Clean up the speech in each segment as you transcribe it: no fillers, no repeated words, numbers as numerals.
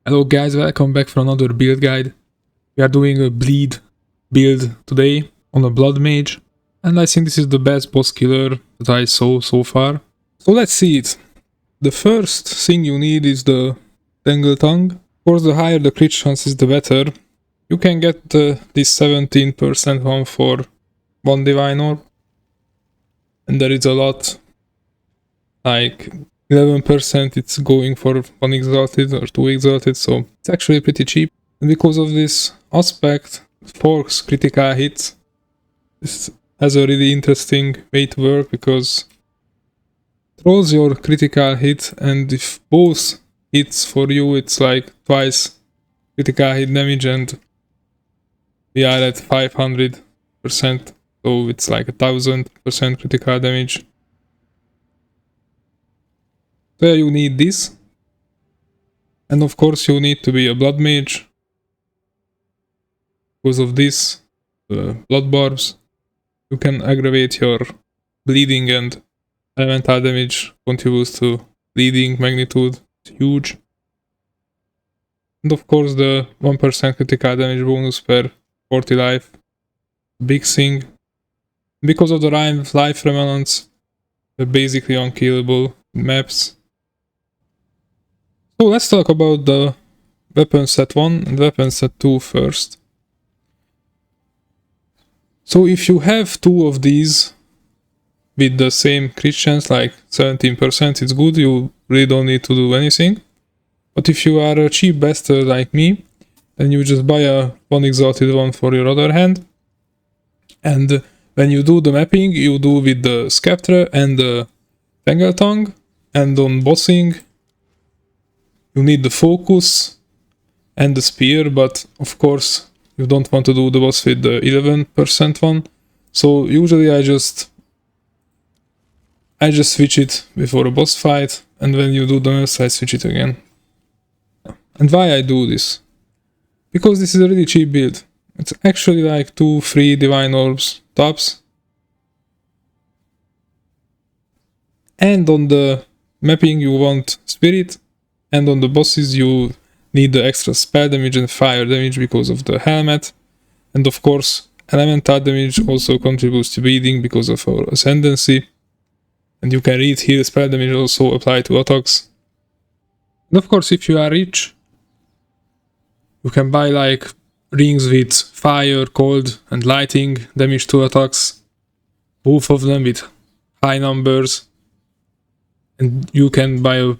Hello guys, welcome back for another build guide. We are doing a bleed build today on a blood mage, and I think this is the best boss killer that I saw so far. So let's see it. The first thing you need is the Tangle Tongue. Of course, the higher the crit chances, the better. You can get this 17% one for one Divine Orb, and there is a lot, like 11% it's going for 1 exalted or 2 exalted, so it's actually pretty cheap. And because of this aspect, forks critical hits. This has a really interesting way to work because it rolls your critical hit, and if both hits for you, it's like twice critical hit damage, and we are at 500%, so it's like 1000% critical damage. So you need this, and of course you need to be a blood mage. Because of this, blood barbs, you can aggravate your bleeding, and elemental damage contributes to bleeding magnitude. It's huge. And of course the 1% critical damage bonus per 40 life. Big thing. Because of the life remnants, they're basically unkillable in maps. So let's talk about the weapon set 1 and weapon set 2 first. So if you have 2 of these with the same crit chance, like 17%, it's good, you really don't need to do anything. But if you are a cheap bastard like me, then you just buy a 1 exalted one for your other hand. And when you do the mapping, you do with the Sceptre and the Tangle Tongue, and on bossing, you need the focus and the spear, but of course you don't want to do the boss with the 11% one. So usually I just switch it before a boss fight, and when you do the maps I switch it again. And why I do this? Because this is a really cheap build. It's actually like 2-3 Divine Orbs tops. And on the mapping you want Spirit, and on the bosses you need the extra spell damage and fire damage because of the helmet. And of course elemental damage also contributes to bleeding because of our ascendancy. And you can read here spell damage also apply to attacks. And of course if you are rich, you can buy like rings with fire, cold and lighting damage to attacks. Both of them with high numbers. And you can buy a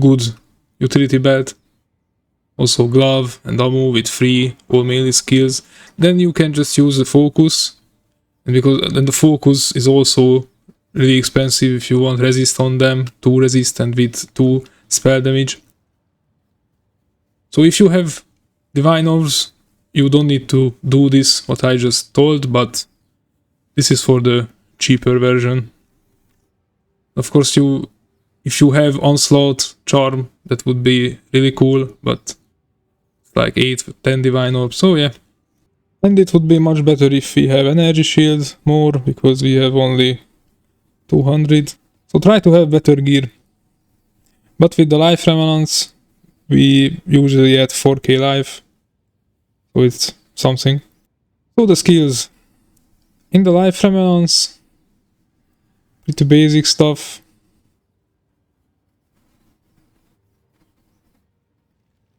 good utility belt, also glove and ammo with free all melee skills. Then you can just use the focus, and because then the focus is also really expensive if you want resist on them, 2 resist and with 2 spell damage. So if you have Divine Orbs, you don't need to do this what I just told, but this is for the cheaper version. Of course if you have Onslaught Charm, that would be really cool, but it's like 8-10 Divine Orbs, so yeah. And it would be much better if we have Energy Shield more, because we have only 200. So try to have better gear. But with the life remnants, we usually add 4k life, so it's something. So the skills. In the life remnants, pretty basic stuff.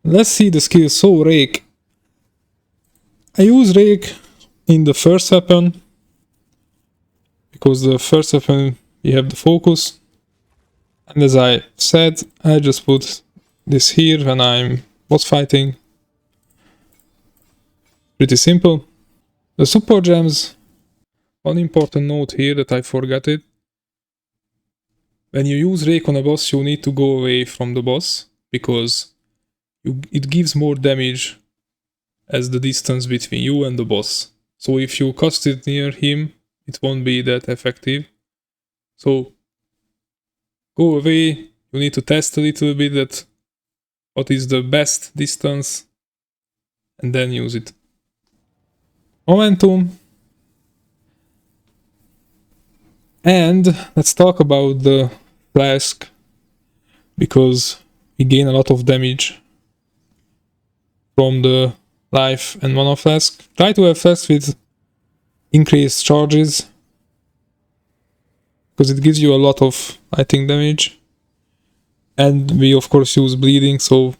Let's see the skills. So Rake. I use Rake in the first weapon, because the first weapon we have the focus. And as I said, I just put this here when I'm boss fighting. Pretty simple. The support gems. One important note here that I forgot it. When you use Rake on a boss, you need to go away from the boss, because it gives more damage as the distance between you and the boss. So if you cast it near him, it won't be that effective. So go away, you need to test a little bit that what is the best distance, and then use it. Momentum. And let's talk about the flask, because we gain a lot of damage from the life and mana flask. Try to have flask with increased charges, because it gives you a lot of lighting damage. And we of course use bleeding, so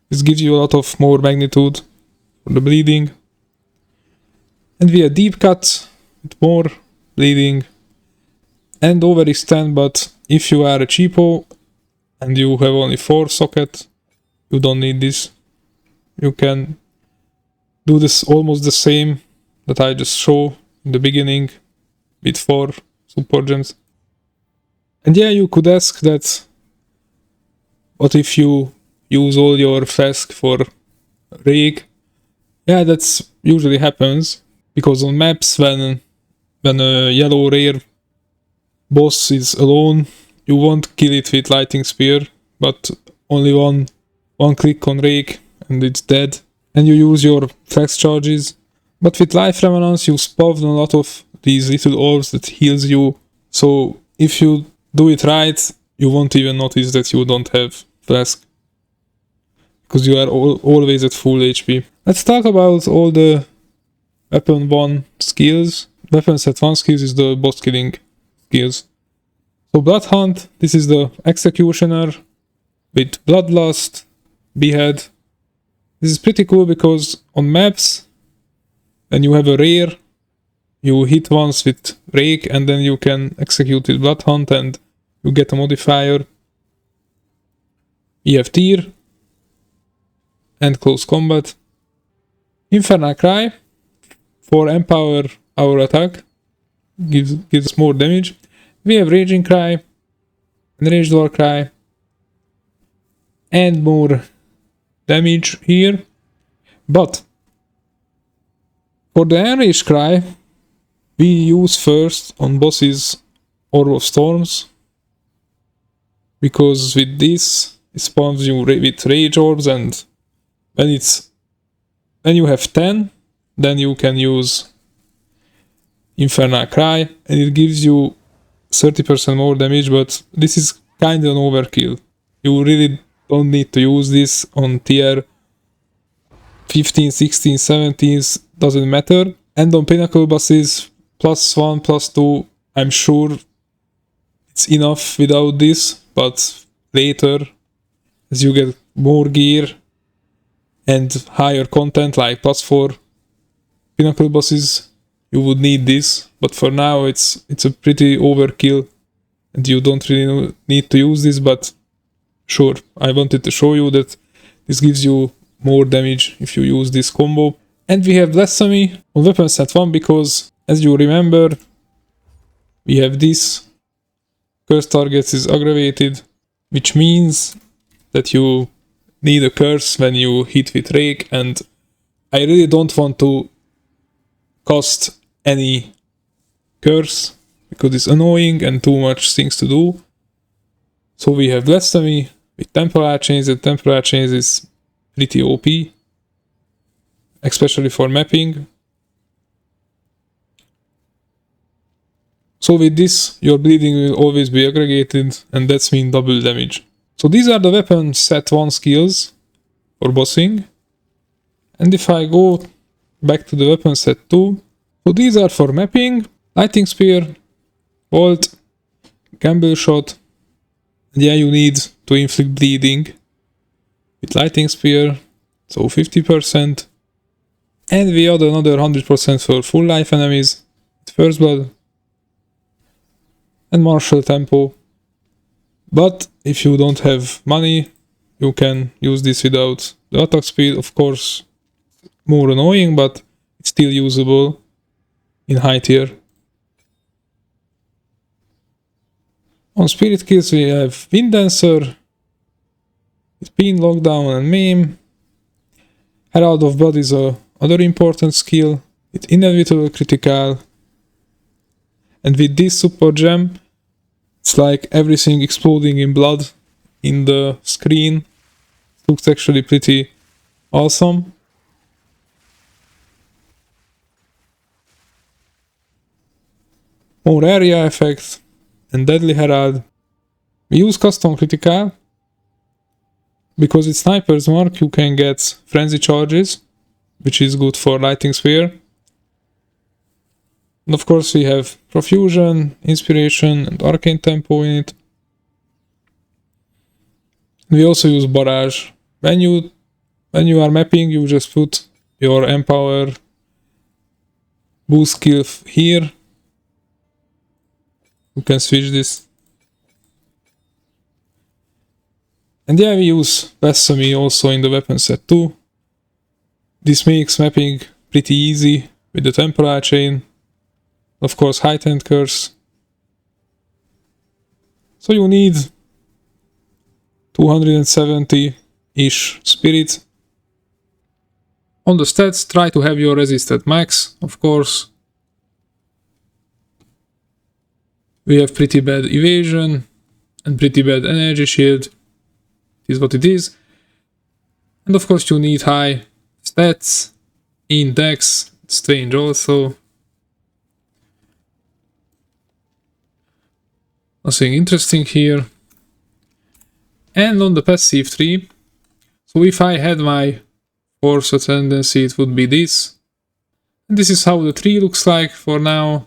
this gives you a lot of more magnitude for the bleeding. And we have deep cut with more bleeding and overextend, but if you are a cheapo and you have only 4 socket, you don't need this. You can do this almost the same that I just showed in the beginning with 4 support gems. And yeah, you could ask that, what if you use all your flask for rake? Yeah, that's usually happens, because on maps when a yellow rare boss is alone, you won't kill it with lightning spear, but only one click on rake and it's dead, and you use your flex charges. But with life remnants you spawn a lot of these little orbs that heals you, so if you do it right, you won't even notice that you don't have flask, because you are always at full HP. Let's talk about all the weapon 1 skills. Weapon set 1 skills is the boss killing skills. So Blood Hunt, this is the Executioner with Bloodlust, Behead. This is pretty cool because on maps, when you have a rare, you hit once with Rake and then you can execute with Blood Hunt and you get a modifier. You have Tear and Close Combat. Infernal Cry for empower our attack, gives more damage. We have Raging Cry, Enraged War Cry, and more damage here. But for the Enraged Cry, we use first on bosses Orb of Storms, because with this it spawns you with Rage Orbs, and when you have 10, then you can use Infernal Cry, and it gives you 30% more damage, but this is kinda an overkill. You really don't need to use this on tier 15, 16, 17, doesn't matter. And on pinnacle bosses, +1, +2, I'm sure it's enough without this, but later, as you get more gear and higher content like +4 pinnacle bosses, you would need this, but for now it's a pretty overkill and you don't really need to use this, but sure, I wanted to show you that this gives you more damage if you use this combo. And we have Blasphemy on weapon set 1 because, as you remember, we have this curse targets is aggravated, which means that you need a curse when you hit with Rake, and I really don't want to cost any curse because it's annoying and too much things to do. So we have Blasphemy with Temporal Chains, and Temporal Chains is pretty OP, especially for mapping. So with this, your bleeding will always be aggregated, and that's mean double damage. So these are the weapon set 1 skills for bossing. And if I go back to the weapon set 2, so these are for mapping: Lightning Spear, Bolt, Gamble Shot, and yeah, you need to inflict bleeding with Lightning Spear, so 50%. And we add another 100% for full life enemies with First Blood and Martial Tempo. But if you don't have money, you can use this without the attack speed. Of course, more annoying, but it's still usable in high tier. On spirit kills we have Wind Dancer, Spin, Lockdown and Maim. Herald of Blood is another important skill, with inevitable critical. And with this support gem, it's like everything exploding in blood in the screen. It looks actually pretty awesome. More area effect and Deadly Herald. We use custom critical, Because it's Sniper's Mark, you can get Frenzy Charges, which is good for Lighting Sphere. And of course we have Profusion, Inspiration and Arcane Tempo in it. We also use Barrage. When you are mapping, you just put your Empower boost skill here. You can switch this. And yeah, we use Blasphemy also in the weapon set too. This makes mapping pretty easy with the Temporal Chain. Of course, Heightened Curse. So you need 270-ish spirit. On the stats, try to have your resist at max, of course. We have pretty bad evasion and pretty bad energy shield. It is what it is. And of course you need high stats in Dex, Strange also. Nothing interesting here. And on the passive tree, so if I had my Force Ascendancy, it would be this. And this is how the tree looks like for now.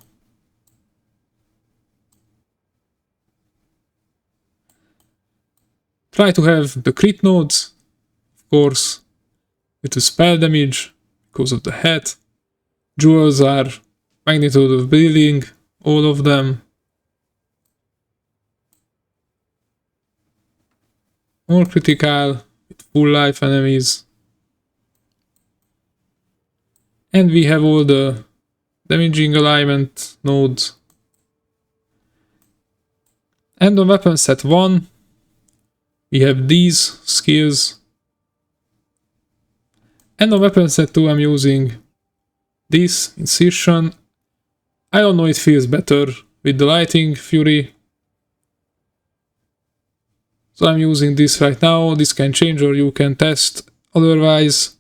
Try to have the crit nodes, of course, with the spell damage because of the hat. Jewels are magnitude of bleeding, all of them. More critical, with full life enemies. And we have all the damaging alignment nodes. And on weapon set 1, we have these skills. And on weapon set 2, I'm using this Incision. I don't know, it feels better with the Lighting Fury. So I'm using this right now. This can change or you can test. Otherwise,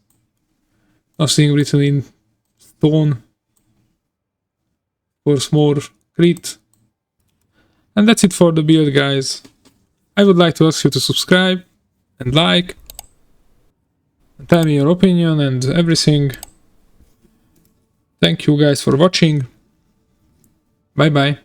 nothing written in stone. Of course, more crit. And that's it for the build, guys. I would like to ask you to subscribe and like. And tell me your opinion and everything. Thank you guys for watching. Bye bye.